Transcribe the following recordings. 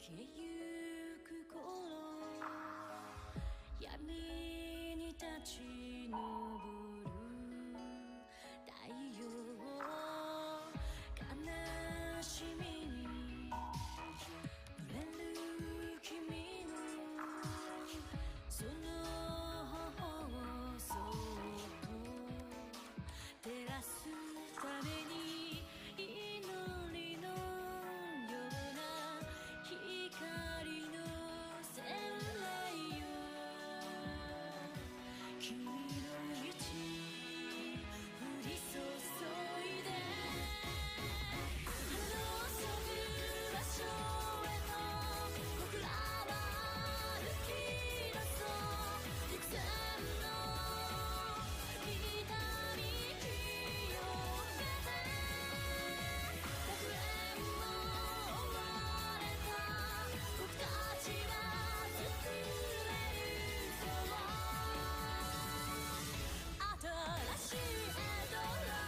消えゆく頃闇に立ち上る太陽悲しみに濡れる君のその頬をそっと照らすために祈りのような光の洗礼よ君の道降り注いで花の咲く場所へと僕らは歩き出そう幾千の痛み清めて楽園も生まれた僕たちは作れるそう新しいエドラ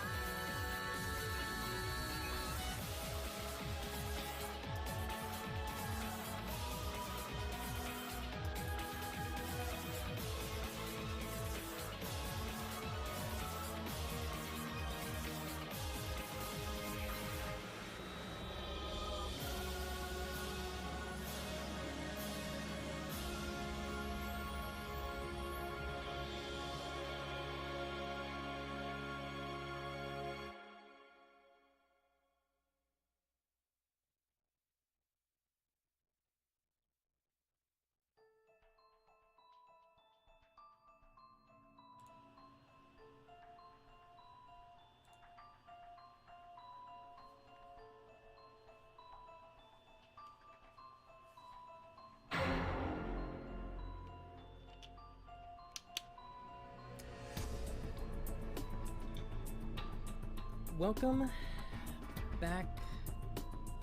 Welcome back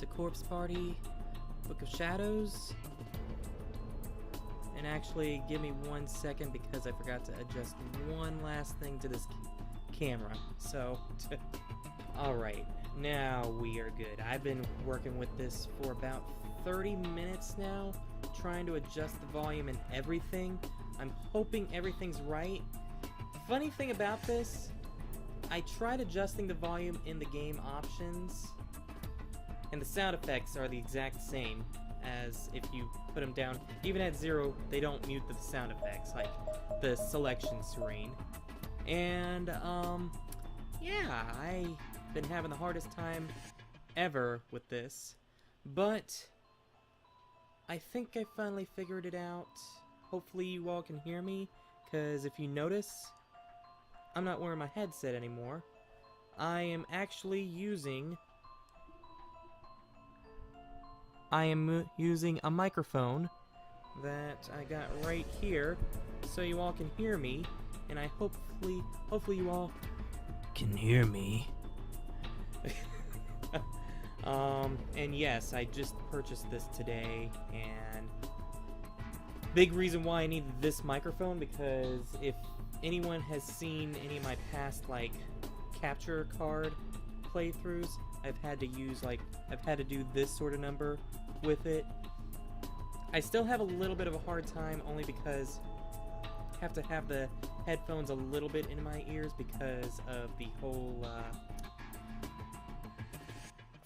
to Corpse Party Book of Shadows. And actually, give me 1 second because I forgot to adjust one last thing to this camera. So, alright, now we are good. I've been working with this for about 30 minutes now, trying to adjust the volume and everything. I'm hoping everything's right. Funny thing about this, I tried adjusting the volume in the game options, and the sound effects are the exact same as if you put them down. Even at 0, they don't mute the sound effects, like the selection screen. And, yeah, I've been having the hardest time ever with this, but I think I finally figured it out. Hopefully you all can hear me, because if you notice, I'm not wearing my headset anymore. I am actually using a microphone that I got right here so you all can hear me, and I hopefully you all can hear me. And yes, I just purchased this today, and big reason why I needed this microphone, because if anyone has seen any of my past, like, capture card playthroughs, I've had to do this sort of number with it. I still have a little bit of a hard time, only because I have to have the headphones a little bit in my ears because of the whole,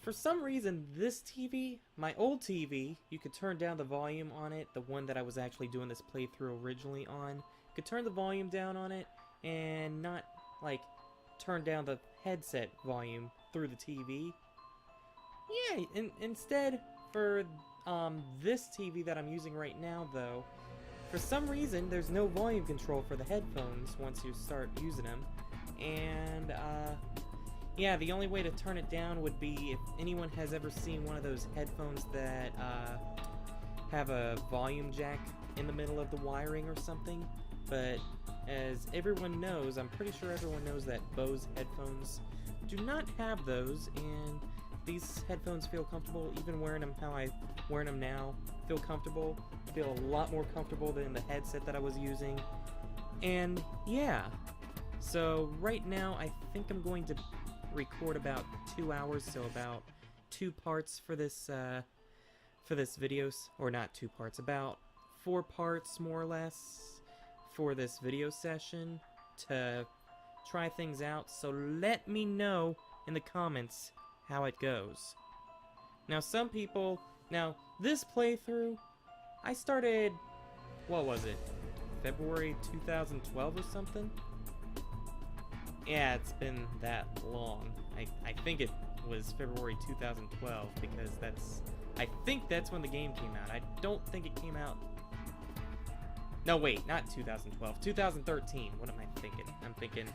for some reason, this TV, my old TV, you could turn down the volume on it, the one that I was actually doing this playthrough originally on. Could turn the volume down on it and not, like, turn down the headset volume through the TV. Yeah, instead, for this TV that I'm using right now, though, for some reason, there's no volume control for the headphones once you start using them. And, yeah, the only way to turn it down would be if anyone has ever seen one of those headphones that have a volume jack in the middle of the wiring or something. But as everyone knows, I'm pretty sure everyone knows that BoS headphones do not have those, and these headphones feel comfortable. Even wearing them how I'm wearing them now, feel comfortable. Feel a lot more comfortable than the headset that I was using. And yeah, so right now I think I'm going to record about 2 hours, so about 2 parts for this for this video, or not 2 parts, about 4 parts more or less for this video session to try things out, so let me know in the comments how it goes. Now some people, this playthrough, I started, what was it, February 2012 or something? Yeah, it's been that long. I think it was February 2012 because I think that's when the game came out. I don't think it came out. No, wait, not 2012. 2013. What am I thinking? I'm thinking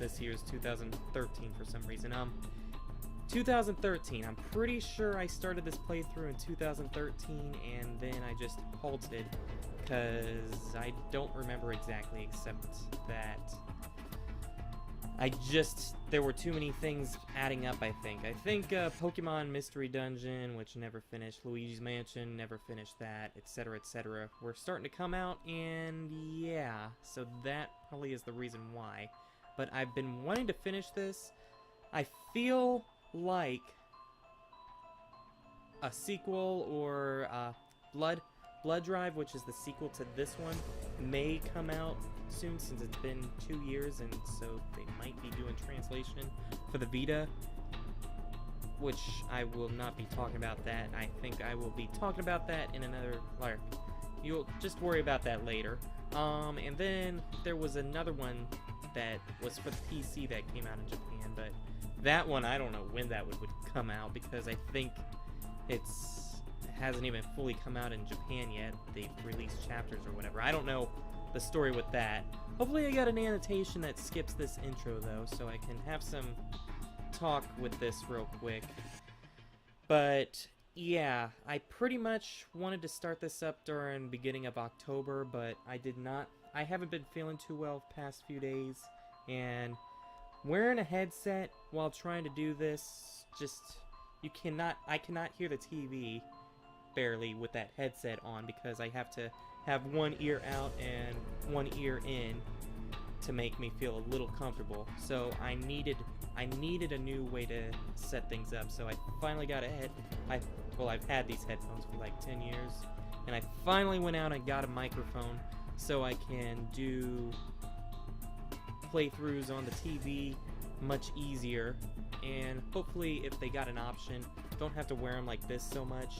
this year's 2013 for some reason. 2013. I'm pretty sure I started this playthrough in 2013 and then I just halted because I don't remember exactly, except that there were too many things adding up, I think. I think Pokemon Mystery Dungeon, which never finished, Luigi's Mansion, never finished that, etc., etc. We're starting to come out, and yeah, so that probably is the reason why. But I've been wanting to finish this. I feel like a sequel or Blood Drive, which is the sequel to this one, may come out soon since it's been 2 years, and so they might be doing translation for the Vita, which I will not be talking about that. I think I will be talking about that in another, you'll just worry about that later. And then there was another one that was for the PC that came out in Japan, but that one, I don't know when that would come out, because I think it hasn't even fully come out in Japan yet. They've released chapters or whatever. I don't know the story with that. Hopefully I got an annotation that skips this intro though, so I can have some talk with this real quick. But yeah, I pretty much wanted to start this up during beginning of October, but I haven't been feeling too well the past few days, and wearing a headset while trying to do this, I cannot hear the TV barely with that headset on, because I have to have one ear out and one ear in to make me feel a little comfortable. So I needed a new way to set things up. So I finally got ahead. I've had these headphones for like 10 years, and I finally went out and got a microphone so I can do playthroughs on the TV much easier. And hopefully, if they got an option, don't have to wear them like this so much.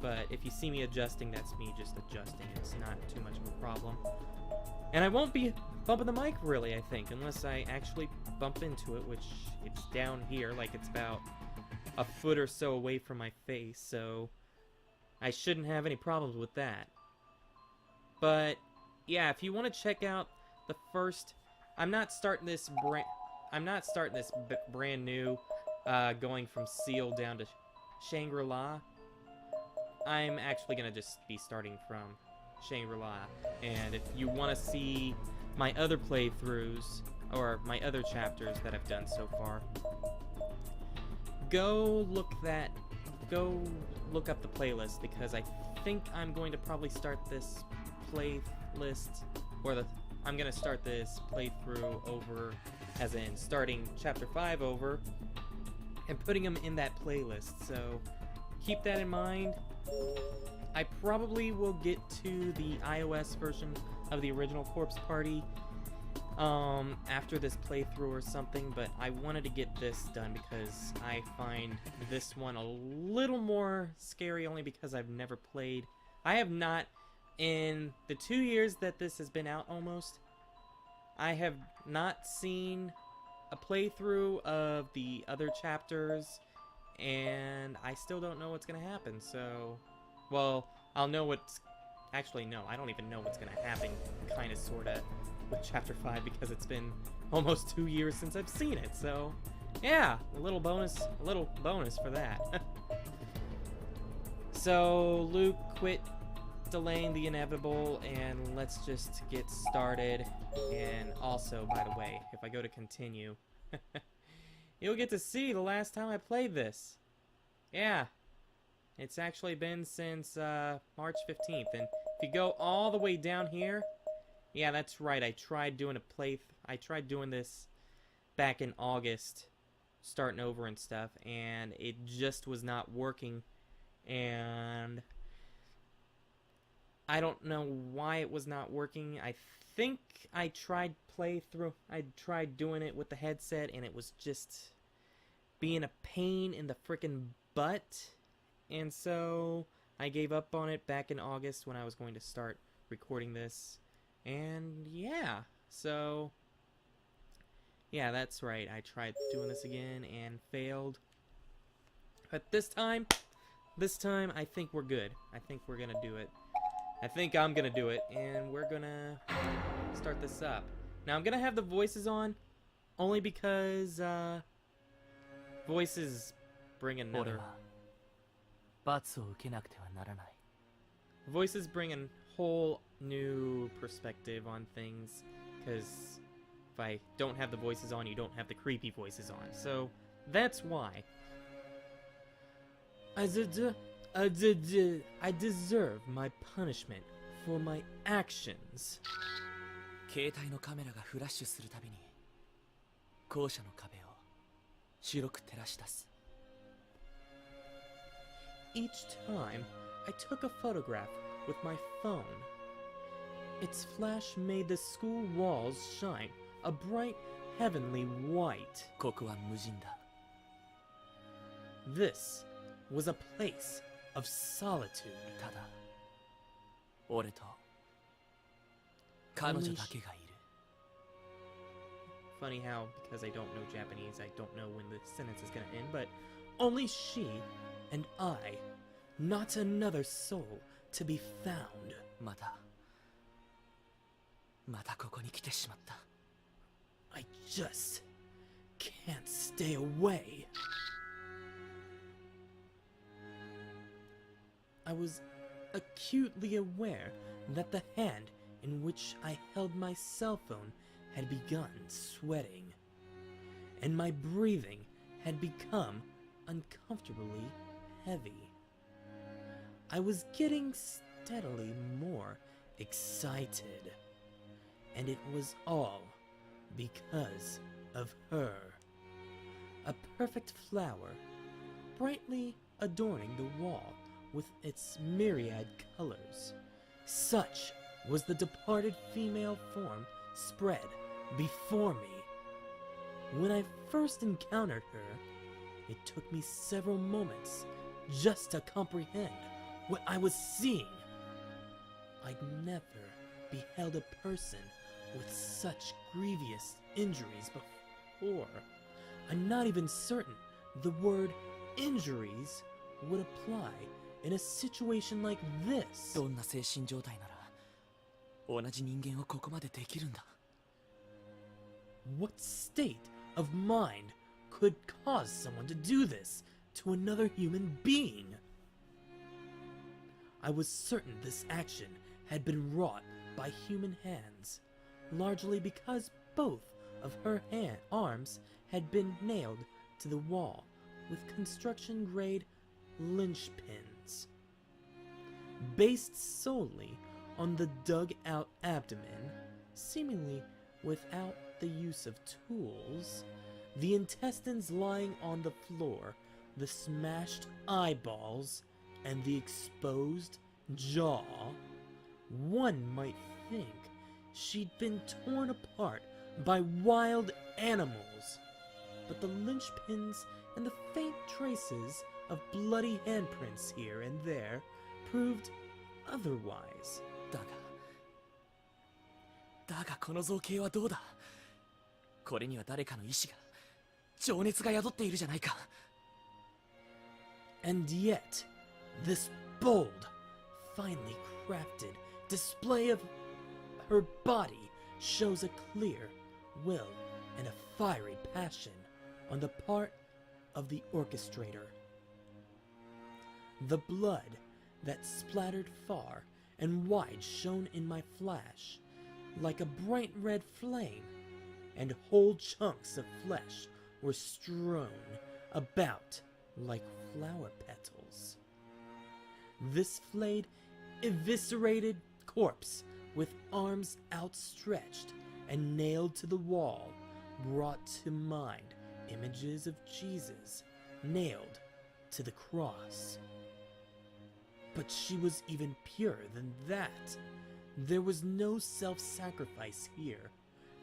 But if you see me adjusting, that's me just adjusting. It's not too much of a problem. And I won't be bumping the mic, really, I think, unless I actually bump into it, which it's down here, like it's about a foot or so away from my face, so I shouldn't have any problems with that. But yeah, if you want to check out the first, I'm not starting this brand new, going from Seal down to Shangri-La. I'm actually going to just be starting from Shangri-La. And if you want to see my other playthroughs, or my other chapters that I've done so far, go look up the playlist, because I think I'm going to probably start this playlist, or I'm going to start this playthrough over, as in starting Chapter 5 over, and putting them in that playlist, so keep that in mind. I probably will get to the iOS version of the original Corpse Party after this playthrough or something, but I wanted to get this done because I find this one a little more scary, only because I've never played. I have not, in the 2 years that this has been out almost, I have not seen a playthrough of the other chapters, and I still don't know what's gonna happen, so, well, I'll know what's, actually, no, I don't even know what's gonna happen, kinda, sorta, with Chapter 5, because it's been almost 2 years since I've seen it, so, yeah, a little bonus for that. So, Luke, quit delaying the inevitable, and let's just get started. And also, by the way, if I go to continue, you'll get to see the last time I played this. Yeah, it's actually been since March 15th, and if you go all the way down here, yeah, that's right, I tried doing this back in August, starting over and stuff, and it just was not working and I don't know why it was not working. I think I tried doing it with the headset, and it was just being a pain in the frickin' butt. And so I gave up on it back in August when I was going to start recording this. And yeah, so yeah, that's right. I tried doing this again and failed. But this time I think we're good. I think we're gonna do it. I think I'm gonna do it, and we're gonna start this up. Now I'm gonna have the voices on, only because voices bring another. Voices bring a whole new perspective on things, because if I don't have the voices on, you don't have the creepy voices on. So that's why. I deserve my punishment for my actions. 携帯のカメラがフラッシュするたびに校舎の壁を白く照らし出す。 Each time I took a photograph with my phone, its flash made the school walls shine a bright heavenly white. ここは無人だ。 This was a place of solitude. ただ俺と彼女だけがいる。 Funny how, because I don't know Japanese, I don't know when the sentence is gonna end, but only she and I, not another soul to be found. またここに来てしまった。 I just can't stay away. I was acutely aware that the hand in which I held my cell phone had begun sweating, and my breathing had become uncomfortably heavy. I was getting steadily more excited, and it was all because of her. A perfect flower, brightly adorning the wall with its myriad colors. Such was the departed female form spread before me. When I first encountered her, it took me several moments just to comprehend what I was seeing. I'd never beheld a person with such grievous injuries before. I'm not even certain the word injuries would apply in a situation like this. どんな精神状態なら同じ人間をここまでできるんだ。 What state of mind could cause someone to do this to another human being? I was certain this action had been wrought by human hands, largely because both of her arms had been nailed to the wall with construction-grade linchpins. Based solely on the dug-out abdomen, seemingly without the use of tools, the intestines lying on the floor, the smashed eyeballs, and the exposed jaw, one might think she'd been torn apart by wild animals. But the linchpins and the faint traces of bloody handprints here and there proved otherwise. だがこの造形はどうだ。これには誰かの意志が、情熱が宿っているじゃないか。 And yet, this bold, finely crafted display of her body shows a clear will and a fiery passion on the part of the orchestrator. The blood that splattered far and wide shone in my flash like a bright red flame, and whole chunks of flesh were strewn about like flower petals. This flayed, eviscerated corpse, with arms outstretched and nailed to the wall, brought to mind images of Jesus nailed to the cross. But she was even purer than that. There was no self-sacrifice here,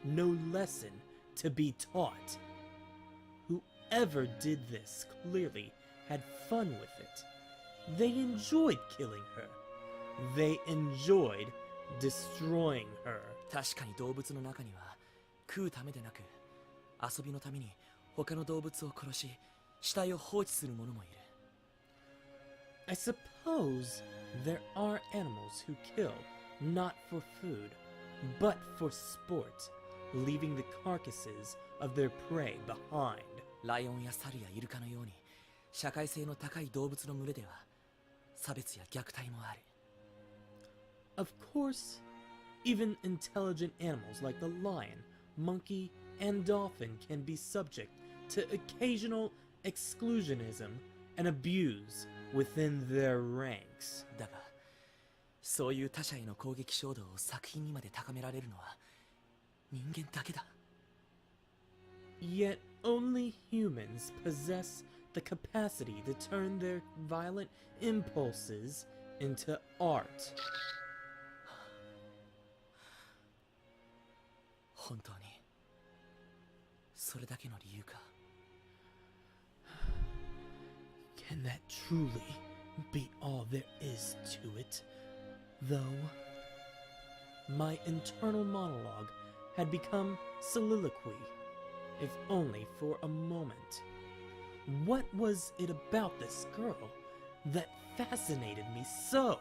no lesson to be taught. Whoever did this clearly had fun with it. They enjoyed killing her. They enjoyed destroying her. 確かに動物の中には食うためでなく遊びのために他の動物を殺し死体を放置する者もいる。 I suppose there are animals who kill not for food, but for sport, leaving the carcasses of their prey behind. ライオンやサルやイルカのように社会性の高い動物の群れでは差別や虐待もある。 Of course, even intelligent animals like the lion, monkey, and dolphin can be subject to occasional exclusionism and abuse within their ranks. だがそういう他者への攻撃衝動を作品にまで高められるのは人間だけだ。 Yet only humans possess the capacity to turn their violent impulses into art. 本当にそれだけの理由か。 Can that truly be all there is to it? Though, my internal monologue had become soliloquy, if only for a moment. What was it about this girl that fascinated me so?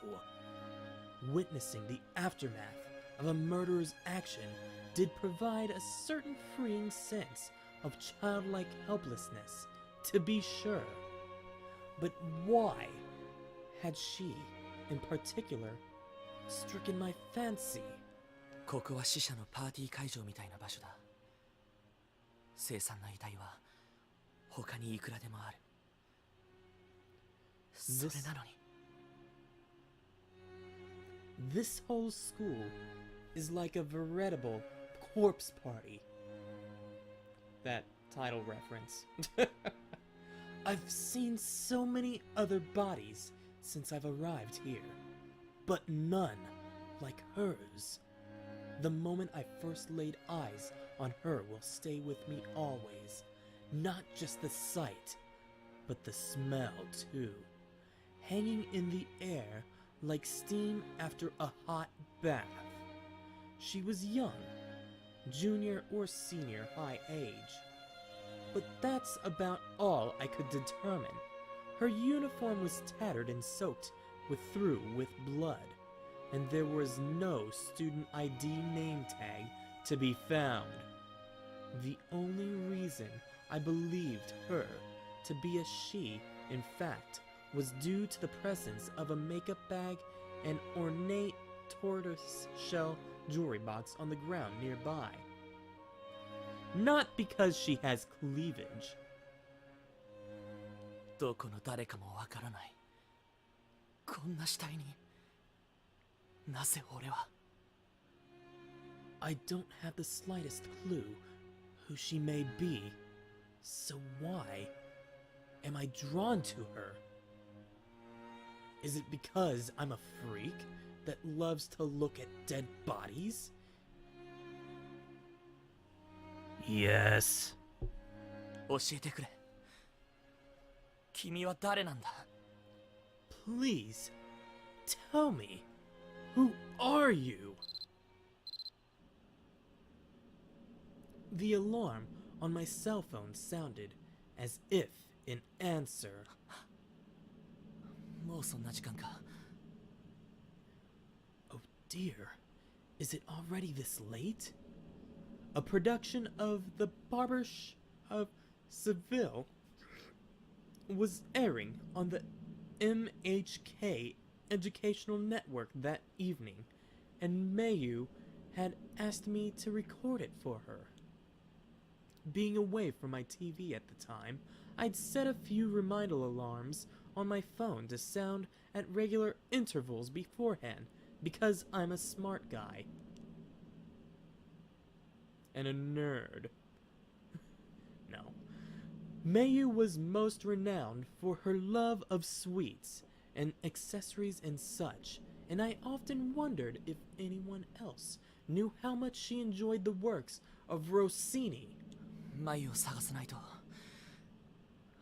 Witnessing the aftermath of a murderer's action did provide a certain freeing sense of childlike helplessness, to be sure. But why had she, in particular, stricken my fancy? ここは死者のパーティー会場みたいな場所だ。凄惨な遺体は他にいくらでもある。それなのに。 This whole school is like a veritable corpse party. That title reference. I've seen so many other bodies since I've arrived here, but none like hers. The moment I first laid eyes on her will stay with me always. Not just the sight, but the smell too. Hanging in the air like steam after a hot bath. She was young, junior or senior high age. But that's about all I could determine. Her uniform was tattered and soaked through with blood, and there was no student ID name tag to be found. The only reason I believed her to be a she, in fact, was due to the presence of a makeup bag and ornate tortoise-shell jewelry box on the ground nearby. Not because she has cleavage. どこの誰かもわからない。こんな死体になぜ俺は。 I don't have the slightest clue who she may be, so why am I drawn to her? Is it because I'm a freak that loves to look at dead bodies? Yes. 教えてくれ。君は誰なんだ。 Please, tell me, who are you? The alarm on my cell phone sounded as if in answer. もうそんな時間か。 Oh dear, is it already this late? A production of The Barber of Seville was airing on the MHK educational network that evening, and Mayu had asked me to record it for her. Being away from my TV at the time, I'd set a few reminder alarms on my phone to sound at regular intervals beforehand, because I'm a smart guy. And a nerd. No. Mayu was most renowned for her love of sweets, and accessories and such, and I often wondered if anyone else knew how much she enjoyed the works of Rossini. 眉を探さないと。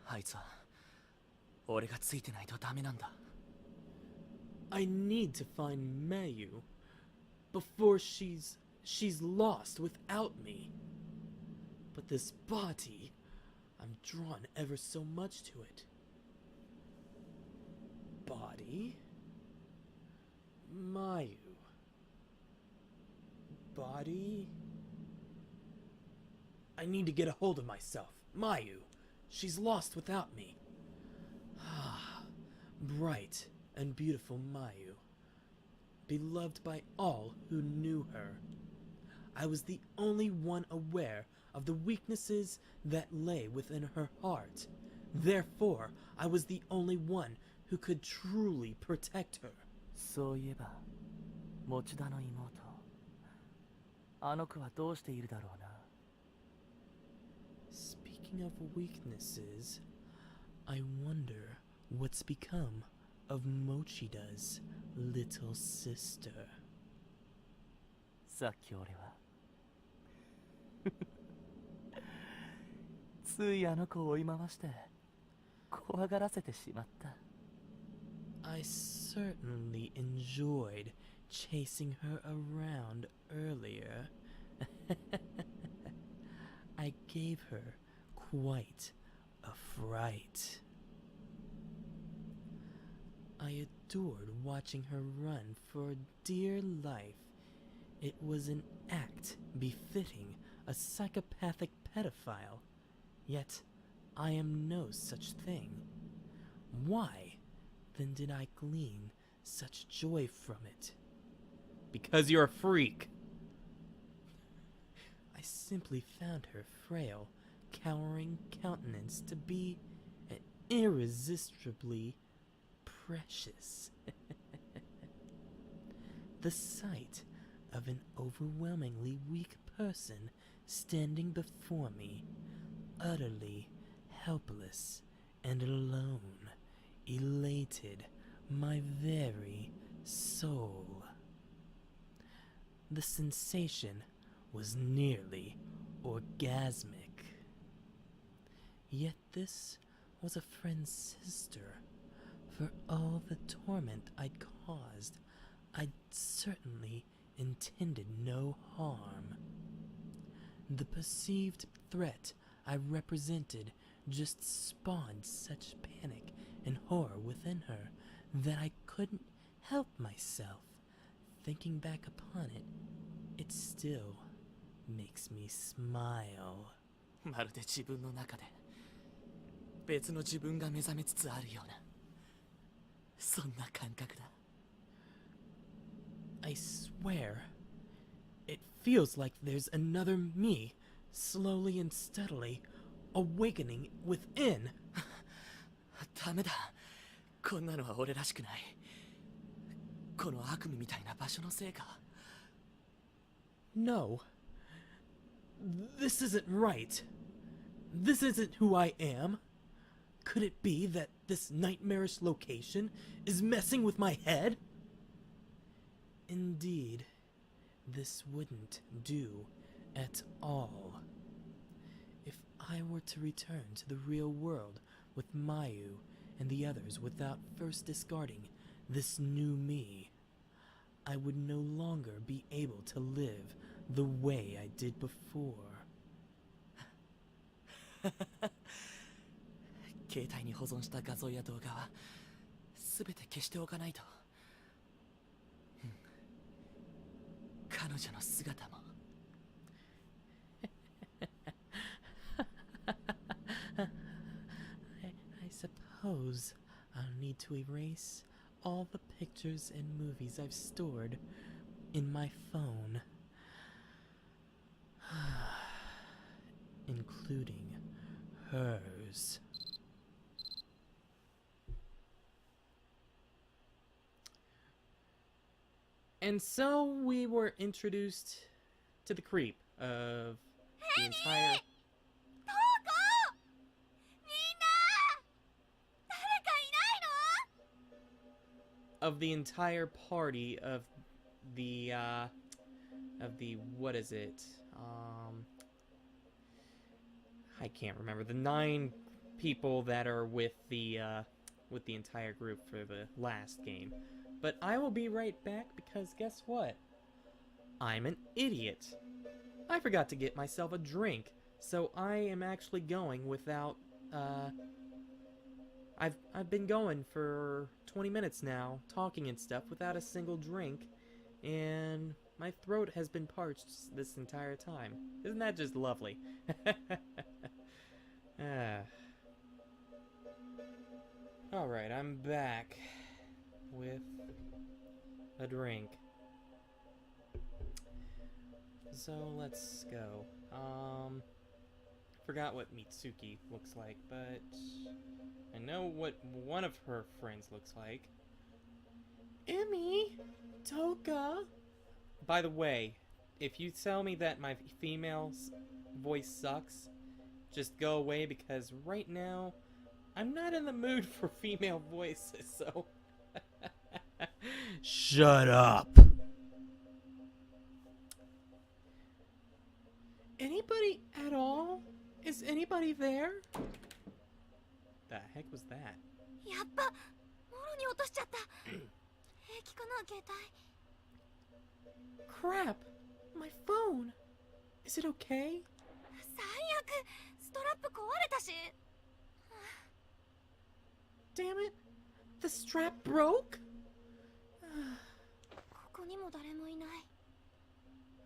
あいつは俺がついてないとダメなんだ。I need to find Mayu before she's lost without me. But this body, I'm drawn ever so much to it. Body? Mayu. Body? I need to get a hold of myself. Mayu. She's lost without me. Ah, bright and beautiful Mayu. Beloved by all who knew her. I was the only one aware of the weaknesses that lay within her heart. Therefore, I was the only one who could truly protect her. そういえば、持田の妹。あの子はどうしているだろうな。Speaking of weaknesses, I wonder what's become of Mochida's little sister. さっき俺はついあの子を追い回して怖がらせてしまった。I certainly enjoyed chasing her around earlier. I gave her quite a fright. I adored watching her run for dear life. It was an act befitting a psychopathic pedophile. Yet, I am no such thing. Why, then, did I glean such joy from it? Because you're a freak. I simply found her frail, cowering countenance to be irresistibly precious. The sight of an overwhelmingly weak person standing before me, utterly helpless and alone, elated my very soul. The sensation was nearly orgasmic. Yet this was a friend's sister. For all the torment I'd caused, I'd certainly intended no harm. The perceived threat I represented just spawned such panic and horror within her that I couldn't help myself. Thinking back upon it, it still makes me smile. まるで自分の中で別の自分が目覚めつつあるようなそんな感覚だ。I swear, it feels like there's another me, slowly and steadily, awakening within. ダメだ。こんなのは俺らしくない。この悪夢みたいな場所のせいか。No. This isn't right. This isn't who I am. Could it be that this nightmarish location is messing with my head? Indeed, this wouldn't do at all. If I were to return to the real world with Mayu and the others without first discarding this new me, I would no longer be able to live the way I did before. 携帯に保存した画像や動画は全て消しておかないと。彼女の姿も。I suppose I'll need to erase all the pictures and movies I've stored in my phone, including hers. And so we were introduced to the creep of the entire... みんな誰かいないの of the entire party of the what is it? I can't remember the 9 people that are with the entire group for the last game. But I will be right back because guess what? I'm an idiot. I forgot to get myself a drink, so I am actually going without I've been going for 20 minutes now, talking and stuff without a single drink, and my throat has been parched this entire time. Isn't that just lovely? Alright, I'm back with a drink. So let's go. Forgot what Mitsuki looks like, but I know what one of her friends looks like. Emmy! Toka! By the way, if you tell me that my female voice sucks, just go away because right now, I'm not in the mood for female voices, so... Shut up! Anybody at all? Is anybody there? The heck was that? やっぱもろに落としちゃった。平気かな、携帯。 Crap! My phone! Is it okay? 最悪、ストラップ壊れたし。 Damn it! The strap broke? ここにも誰もいない。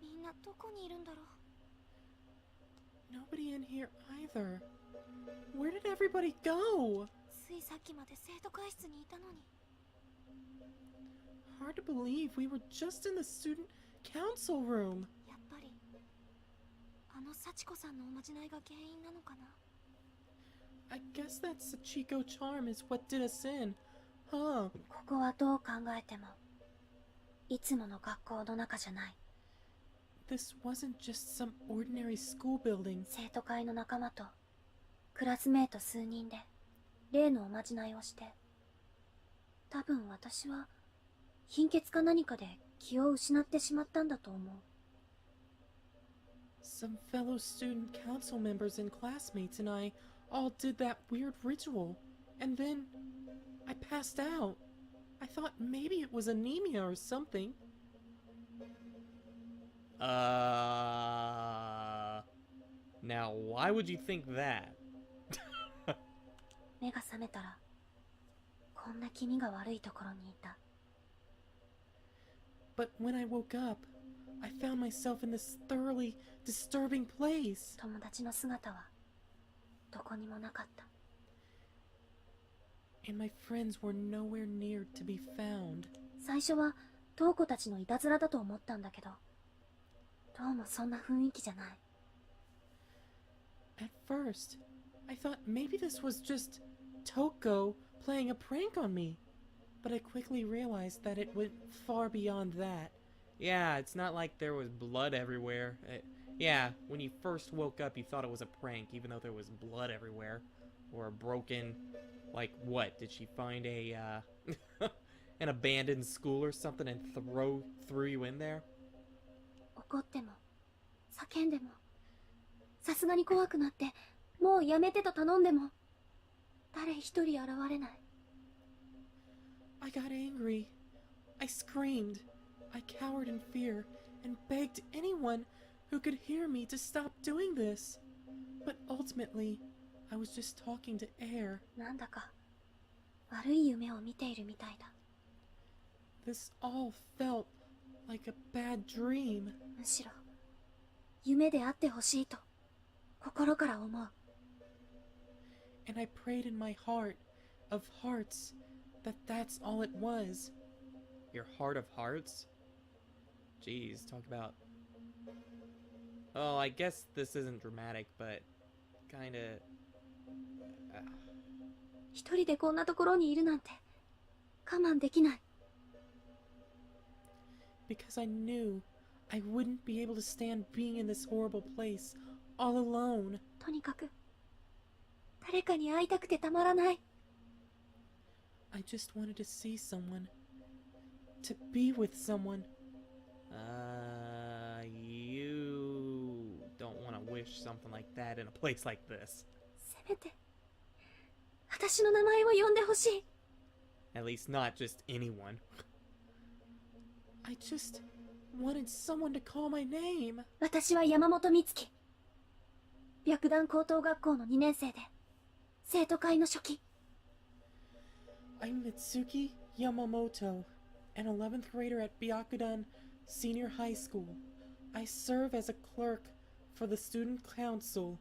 みんなどこにいるんだろう。 Nobody in here either. Where did everybody go? ついさっきまで生徒会室にいたのに。 Hard to believe we were just in the student council room. やっぱりあの幸子さんのおまじないが原因なのかな。 I guess that Sachiko charm is what did us in. Huh. ここはどう考えてもいつもの学校の中じゃない。 This wasn't just some ordinary school building. 生徒会の仲間とクラスメート数人で例のおまじないをして、多分私は貧血か何かで気を失ってしまったんだと思う。 Some fellow student council members and classmates and I all did that weird ritual, and then I passed out. I thought maybe it was anemia or something. Now why would you think that? 目が覚めたらこんな気味が悪いところにいた。 But when I woke up, I found myself in this thoroughly disturbing place. 友達の姿はどこにもなかった。 And my friends were nowhere near to be found. 最初は瞳子たちのいたずらだと思ったんだけど、どうもそんな雰囲気じゃない。 At first, I thought maybe this was just Toko playing a prank on me. But I quickly realized that it went far beyond that. Yeah, it's not like there was blood everywhere. Yeah, when you first woke up, you thought it was a prank, even though there was blood everywhere. Or a broken... Like, what? Did she find a, an abandoned school or something and threw you in there? 怒っても叫んでもさすがに怖くなってもうやめてと頼んでも誰一人現れない。 I got angry. I screamed. I cowered in fear and begged anyone who could hear me to stop doing this. But ultimately, I was just talking to air. なんだか悪い夢を見ているみたいだ。 This all felt like a bad dream. むしろ夢であってほしいと心から思う。 And I prayed in my heart of hearts that that's all it was. Your heart of hearts? Jeez, talk about... Oh, I guess this isn't dramatic, but kinda... 一人でこんなところにいるなんて我慢できない。 Because I knew I wouldn't be able to stand being in this horrible place all alone. とにかく誰かに会いたくてたまらない。 I just wanted to see someone, to be with someone. You don't want to wish something like that in a place like this. せめて私の名前を呼んでほしい。 At least not just anyone. I just wanted someone to call my name. 私は山本美月。白檀高等学校の2年生で生徒会の書記。 I'm Mitsuki Yamamoto, an 11th grader at Byakudan Senior High School. I serve as a clerk for the student council